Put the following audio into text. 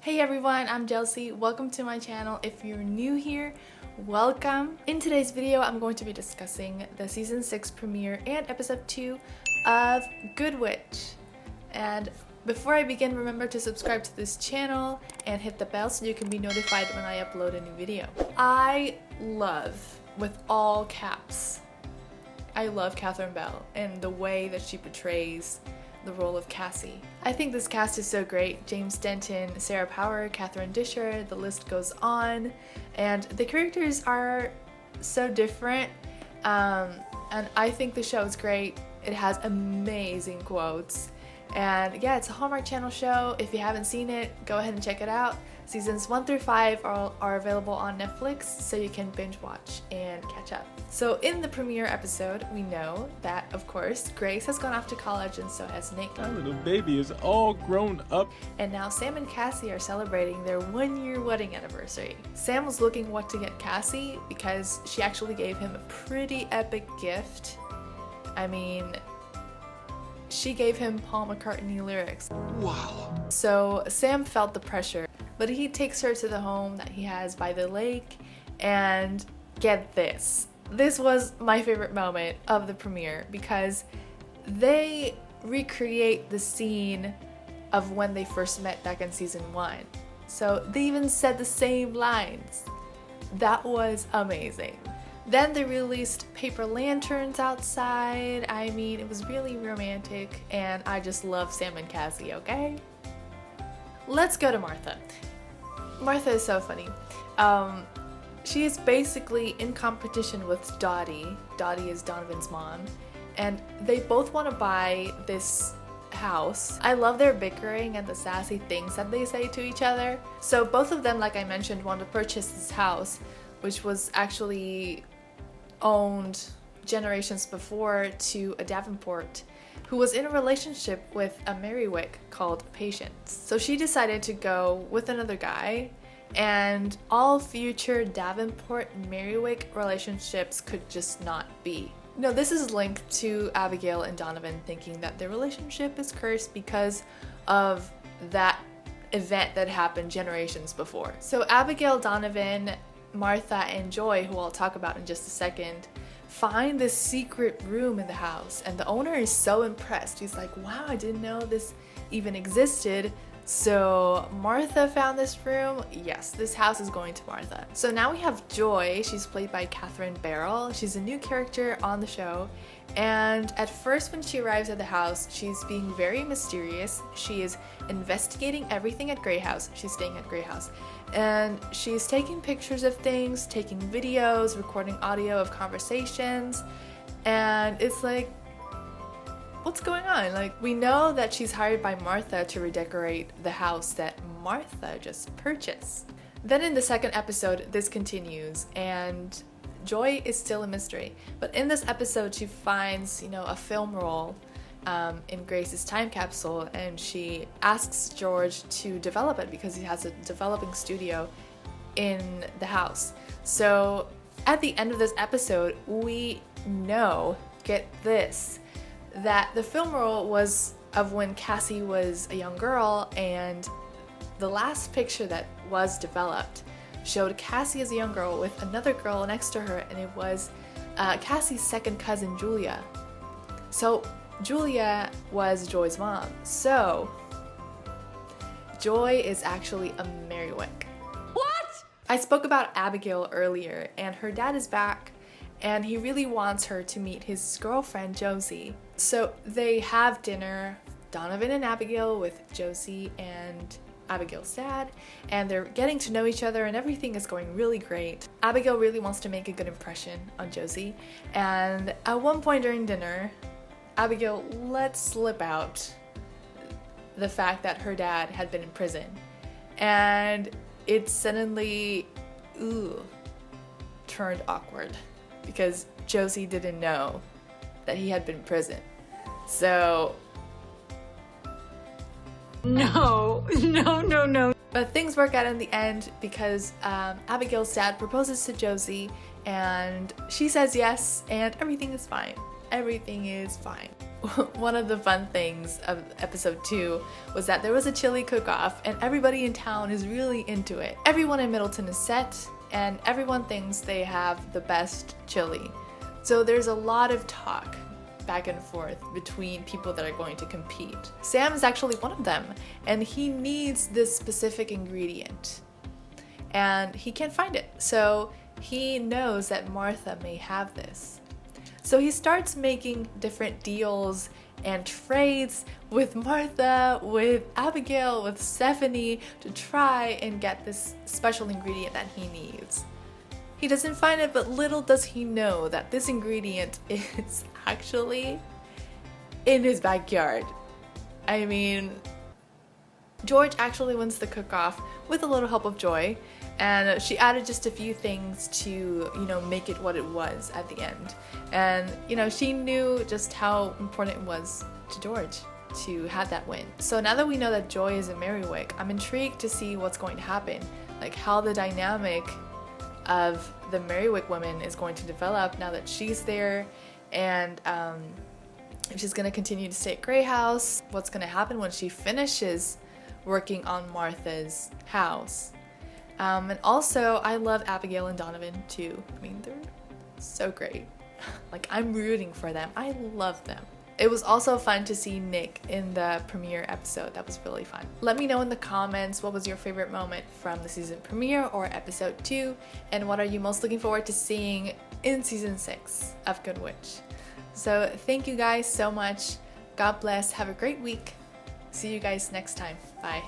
Hey everyone, I'm Jelsy. Welcome to my channel. If you're new here, welcome. In today's video, I'm going to be discussing the season 6 premiere and episode 2 of Good Witch. And before I begin, remember to subscribe to this channel and hit the bell so you can be notified when I upload a new video. I love, with all caps, I love Catherine Bell and the way that she portrays the role of Cassie. I think this cast is so great. James Denton, Sarah Power, Catherine Disher, the list goes on. And the characters are so different. And I think the show is great. It has amazing quotes. And yeah, it's a Hallmark Channel show. If you haven't seen it, go ahead and check it out. Seasons 1 through 5 are available on Netflix, so you can binge watch and catch up. So in the premiere episode, we know that, of course, Grace has gone off to college and so has Nick. My little baby is all grown up. And now Sam and Cassie are celebrating their 1-year wedding anniversary. Sam was looking what to get Cassie because she actually gave him a pretty epic gift. I mean, she gave him Paul McCartney lyrics. Wow. So Sam felt the pressure, but he takes her to the home that he has by the lake, and get this. This was my favorite moment of the premiere because they recreate the scene of when they first met back in season 1. So they even said the same lines. That was amazing. Then they released paper lanterns outside. I mean, it was really romantic, and I just love Sam and Cassie, okay? Let's go to Martha. Martha is so funny. She is basically in competition with Dottie. Dottie is Donovan's mom, and they both want to buy this house. I love their bickering and the sassy things that they say to each other. So both of them, like I mentioned, want to purchase this house, which was actually owned generations before to a Davenport who was in a relationship with a Merriwick called Patience. So she decided to go with another guy, and all future Davenport and Merriwick relationships could just not be. No, this is linked to Abigail and Donovan thinking that their relationship is cursed because of that event that happened generations before. So Abigail, Donovan, Martha, and Joy, who I'll talk about in just a second, find this secret room in the house, and the owner is so impressed. He's like, wow, I didn't know this even existed. So Martha found this room. Yes, this house is going to Martha. So now we have Joy. She's played by Catherine Barrell. She's a new character on the show. And at first when she arrives at the house, she's being very mysterious. She is investigating everything at Grey House. She's staying at Grey House. And she's taking pictures of things, taking videos, recording audio of conversations. And it's like, what's going on? Like, we know that she's hired by Martha to redecorate the house that Martha just purchased. Then in the second episode, this continues, and Joy is still a mystery. But in this episode, she finds, a film roll in Grace's time capsule, and she asks George to develop it because he has a developing studio in the house. So at the end of this episode, we know, get this, that the film roll was of when Cassie was a young girl, and the last picture that was developed showed Cassie as a young girl with another girl next to her, and it was Cassie's second cousin, Julia. So Julia was Joy's mom. So Joy is actually a Merriwick. What? I spoke about Abigail earlier, and her dad is back, and he really wants her to meet his girlfriend, Josie. So they have dinner, Donovan and Abigail, with Josie and Abigails' dad, and they're getting to know each other, and everything is going really great. Abigail really wants to make a good impression on Josie, and at one point during dinner, Abigail let slip out the fact that her dad had been in prison, and it suddenly, turned awkward because Josie didn't know that he had been in prison. So no. But things work out in the end because Abigail's dad proposes to Josie, and she says yes, and everything is fine. Everything is fine. one of the fun things of episode 2 was that there was a chili cook-off and everybody in town is really into it. Everyone in Middleton is set and everyone thinks they have the best chili. So there's a lot of talk back and forth between people that are going to compete. Sam is actually one of them and he needs this specific ingredient and he can't find it. So he knows that Martha may have this. So he starts making different deals and trades with Martha, with Abigail, with Stephanie to try and get this special ingredient that he needs. He doesn't find it, but little does he know that this ingredient is actually in his backyard. I mean, George actually wins the cook-off with a little help of Joy, and she added just a few things to, make it what it was at the end. And, she knew just how important it was to George to have that win. So now that we know that Joy is in Merrywick, I'm intrigued to see what's going to happen, like how the dynamic of the Merrywick woman is going to develop now that she's there, and if she's going to continue to stay at Grey House, what's going to happen when she finishes working on Martha's house. And also, I love Abigail and Donovan too. I mean, they're so great. Like, I'm rooting for them. I love them. It was also fun to see Nick in the premiere episode. That was really fun. Let me know in the comments what was your favorite moment from the season premiere or episode 2, and what are you most looking forward to seeing in season 6 of Good Witch. So thank you guys so much. God bless. Have a great week. See you guys next time. Bye.